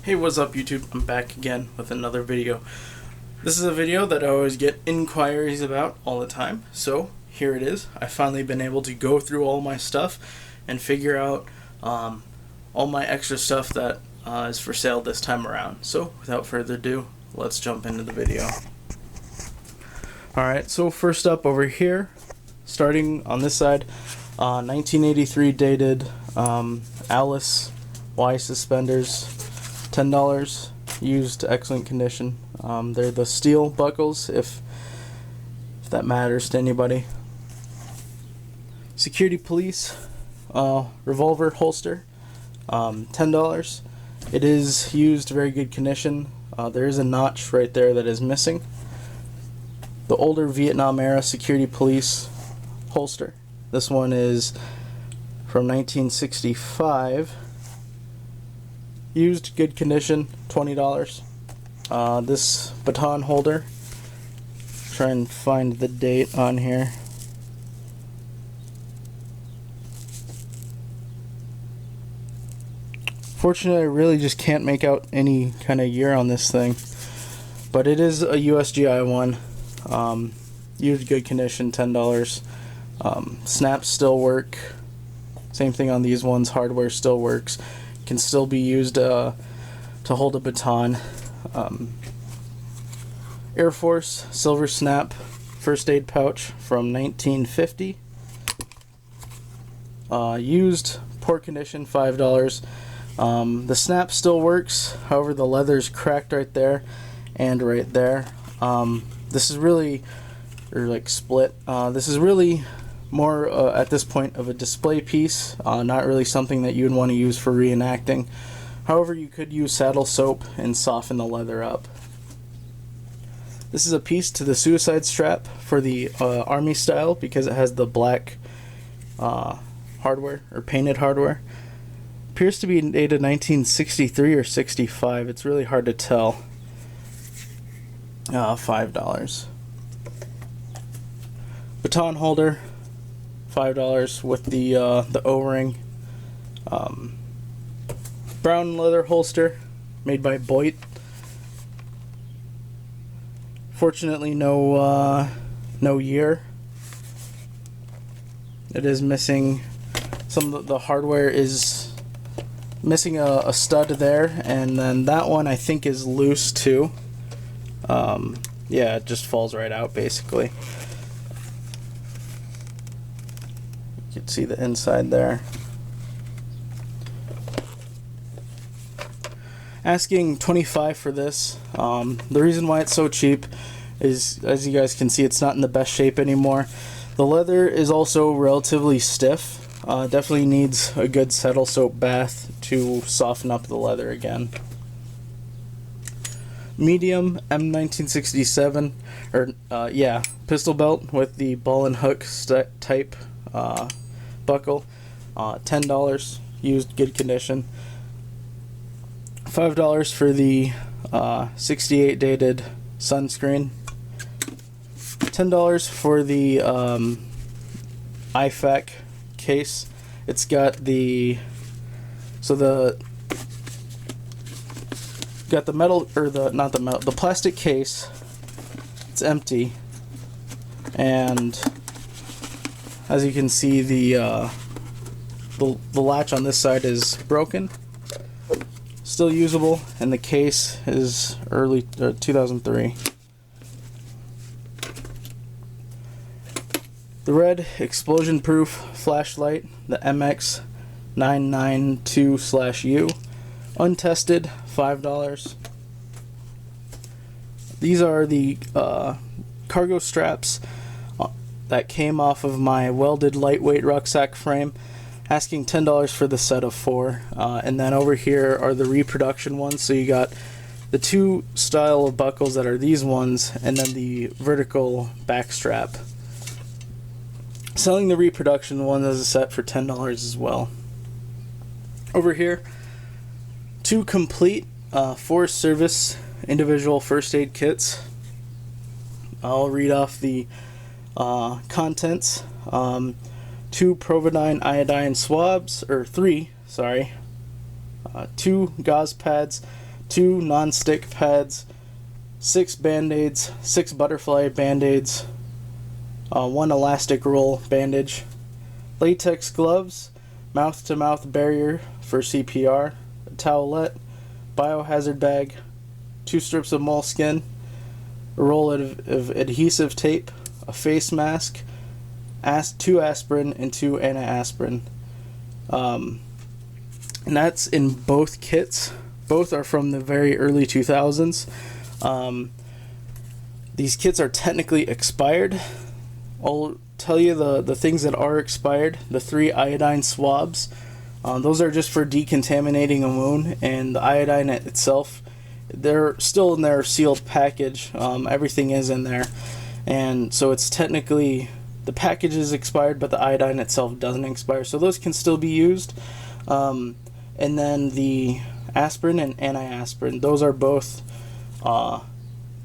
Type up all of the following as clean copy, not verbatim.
Hey, what's up YouTube? I'm back again with another video. This is a video that I always get inquiries about all the time, so here it is. I've finally been able to go through all my stuff and figure out all my extra stuff that is for sale this time around. So without further ado, let's jump into the video. Alright, so first up over here, starting on this side, 1983 dated Alice Y suspenders, $10, used, excellent condition. They're the steel buckles, if that matters to anybody. Security Police revolver holster, $10. It is used, very good condition. There is a notch right there that is missing. The older Vietnam era Security Police holster. This one is from 1965. Used, good condition, $20. This baton holder, try and find the date on here. Fortunately, I really just can't make out any kind of year on this thing, but it is a USGI one. Used, good condition, $10. Snaps still work. Same thing on these ones. Hardware still works. Can still be used to hold a baton. Air Force silver snap first aid pouch from 1950. Used, poor condition, $5. The snap still works, however the leather's cracked right there and right there. This is really, or like split, this is really more at this point of a display piece, not really something that you would want to use for reenacting. However, you could use saddle soap and soften the leather up. This is a piece to the suicide strap for the Army style because it has the black hardware, or painted hardware. Appears to be dated 1963 or 65. It's really hard to tell. $5. Baton holder, $5 with the O-ring. Brown leather holster made by Boyd. Fortunately, no year. It is missing some of the hardware is missing a stud there, and then that one I think is loose too. Yeah, it just falls right out basically. You can see the inside there. Asking $25 for this. The reason why it's so cheap is, as you guys can see, it's not in the best shape anymore. The leather is also relatively stiff. Definitely needs a good saddle soap bath to soften up the leather again. Medium M1967, or yeah, pistol belt with the ball and hook type buckle, $10, used, good condition. $5 for the 68 dated sunscreen. $10 for the IFAK case. It's got the got the metal, or the plastic case. It's empty, and as you can see, the latch on this side is broken. Still usable, and the case is early 2003. The red explosion-proof flashlight, the MX992/U, untested, $5. These are the cargo straps that came off of my welded lightweight rucksack frame. Asking $10 for the set of 4, and then over here are the reproduction ones. So you got the two style of buckles that are these ones, and then the vertical back strap. Selling the reproduction one as a set for $10 as well. Over here, two complete Forest Service individual first aid kits. I'll read off the contents. 2 Providine iodine swabs, or 3, sorry, 2 gauze pads, 2 non-stick pads, 6 band-aids, 6 butterfly band-aids, 1 elastic roll bandage, latex gloves, mouth-to-mouth barrier for CPR, a towelette, biohazard bag, 2 strips of moleskin, a roll of adhesive tape, a face mask, 2 aspirin, and 2 anti-aspirin. And that's in both kits. Both are from the very early 2000s. These kits are technically expired. I'll tell you the things that are expired. The 3 iodine swabs. Those are just for decontaminating a wound, and the iodine itself, they're still in their sealed package. Everything is in there, and so it's technically, the package is expired, but the iodine itself doesn't expire, so those can still be used. And then the aspirin and anti-aspirin, those are both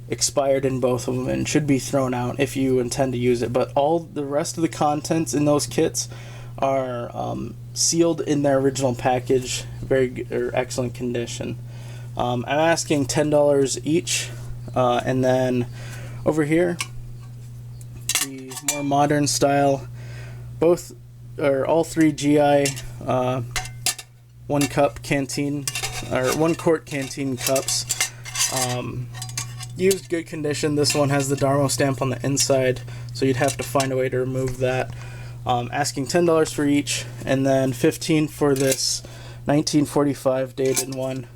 expired in both of them and should be thrown out if you intend to use it. But all the rest of the contents in those kits are sealed in their original package, excellent condition. I'm asking $10 each, and then over here, the more modern style, all 3 GI 1 cup canteen, or 1 quart canteen cups. Used, good condition. This one has the Darmo stamp on the inside, so you'd have to find a way to remove that. Asking $10 for each, and then $15 for this 1945 dated one.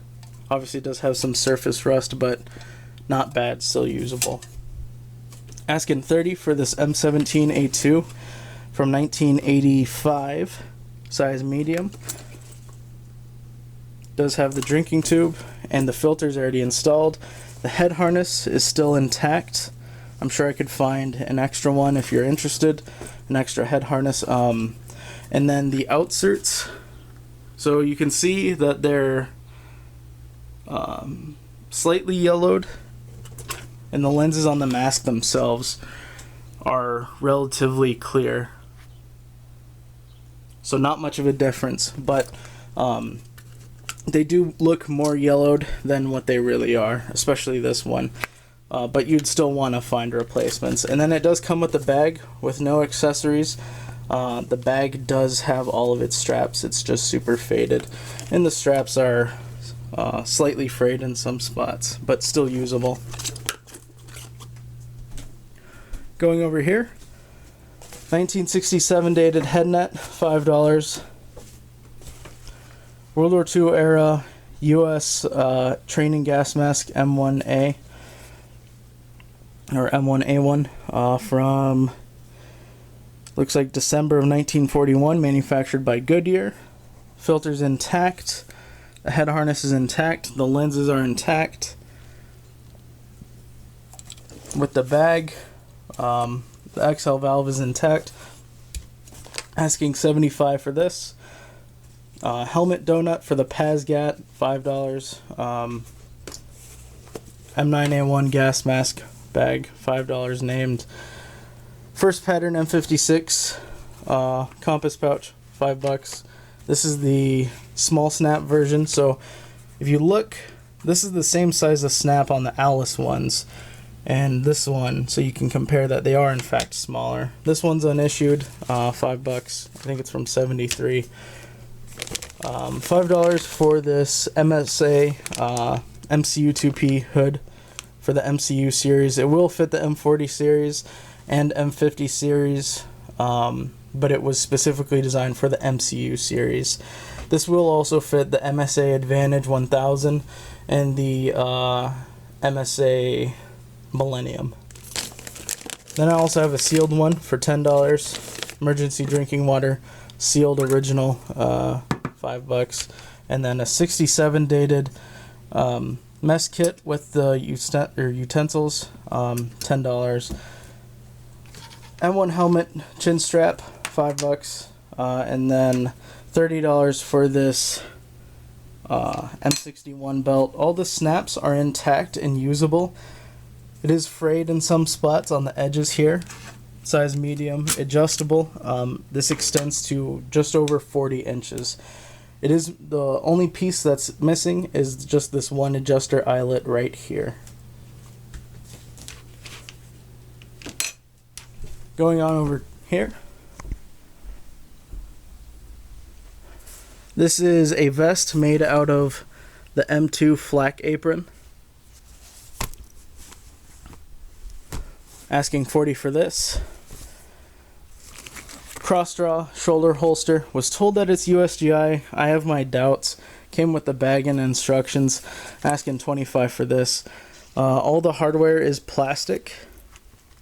Obviously it does have some surface rust, but not bad, still usable. Asking $30 for this M17A2 from 1985, size medium. Does have the drinking tube, and the filter's already installed. The head harness is still intact. I'm sure I could find an extra one if you're interested, an extra head harness. And then the outserts, so you can see that they're slightly yellowed, and the lenses on the mask themselves are relatively clear, so not much of a difference, but they do look more yellowed than what they really are, especially this one. But you'd still want to find replacements. And then it does come with a bag with no accessories. The bag does have all of its straps. It's just super faded, and the straps are slightly frayed in some spots, but still usable. Going over here, 1967 dated head net, $5. World War II era U.S. training gas mask M1A or M1A1 from, looks like December of 1941, manufactured by Goodyear. Filter's intact. The head harness is intact. The lenses are intact. With the bag, the XL valve is intact. Asking $75 for this. Helmet donut for the PASGAT, $5. M9A1 gas mask bag, $5 named. First pattern M56 compass pouch, $5. This is the small snap version, so if you look, this is the same size of snap on the Alice ones and this one, so you can compare that. They are in fact smaller. This one's unissued, $5. I think it's from '73. $5 for this MSA MCU2P hood for the MCU series. It will fit the M40 series and M50 series, but it was specifically designed for the MCU series. This will also fit the MSA Advantage 1000 and the MSA Millennium. Then I also have a sealed one for $10. Emergency drinking water, sealed original, $5. And then a 67 dated mess kit with the utensils, $10. M1 helmet chin strap, $5. And then $30 for this M61 belt. All the snaps are intact and usable. It is frayed in some spots on the edges here. Size medium, adjustable. This extends to just over 40 inches. It is the only piece that's missing is just this one adjuster eyelet right here. Going on over here. This is a vest made out of the M2 flak apron. Asking $40 for this. Cross draw shoulder holster. Was told that it's USGI. I have my doubts. Came with the bag and instructions. Asking $25 for this. All the hardware is plastic,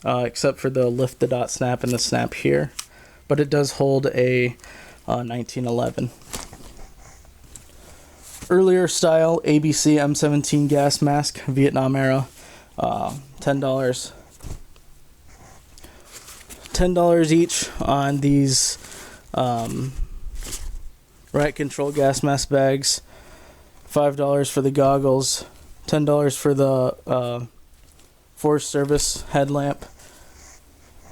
except for the lift the dot snap and the snap here, but it does hold a 1911. Earlier style ABC M17 gas mask, Vietnam era, $10. $10 each on these riot control gas mask bags. $5 for the goggles. $10 for the Forest Service headlamp.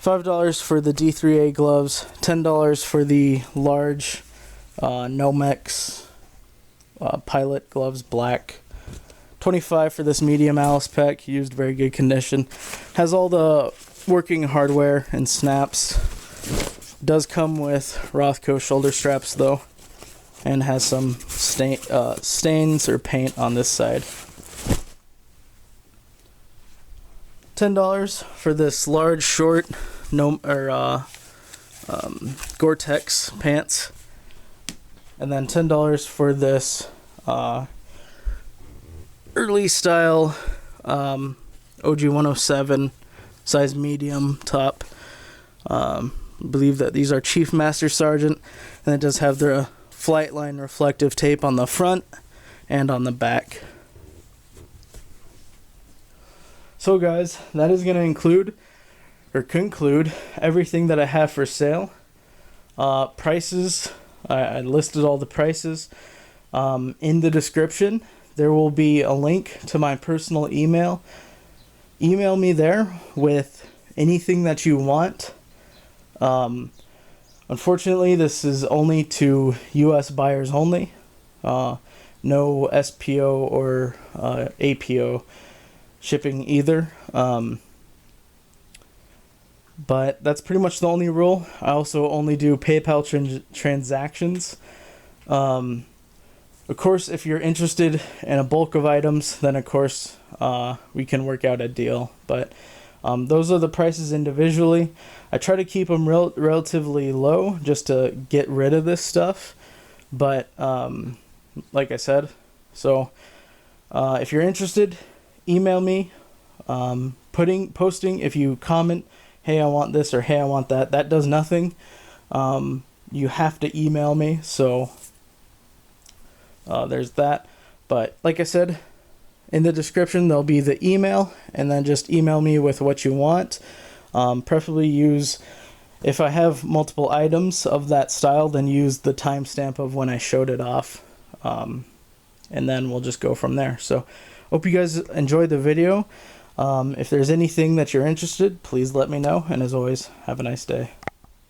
$5 for the D3A gloves. $10 for the large Nomex pilot gloves, black. $25 for this medium Alice pack, used very good condition. Has all the working hardware and snaps. Does come with Rothco shoulder straps though, and has some stains or paint on this side. $10 for this large short Gore-Tex pants, and then $10 for this early style OG 107 size medium top. I believe that these are Chief Master Sergeant, and it does have the Flightline reflective tape on the front and on the back. So guys, that is going to conclude everything that I have for sale. Prices, I listed all the prices. In the description, there will be a link to my personal email. Email me there with anything that you want. Unfortunately, this is only to US buyers only. No SPO or APO shipping either. But that's pretty much the only rule. I also only do PayPal transactions. Of course, if you're interested in a bulk of items, then of course we can work out a deal. But those are the prices individually. I try to keep them relatively low just to get rid of this stuff. But like I said, so if you're interested, email me. Posting if you comment, hey, I want this, or hey, I want that. That does nothing. You have to email me. So there's that. But like I said, in the description there'll be the email, and then just email me with what you want. Preferably use, if I have multiple items of that style, then use the timestamp of when I showed it off, and then we'll just go from there. So hope you guys enjoyed the video. If there's anything that you're interested, please let me know, and as always, have a nice day.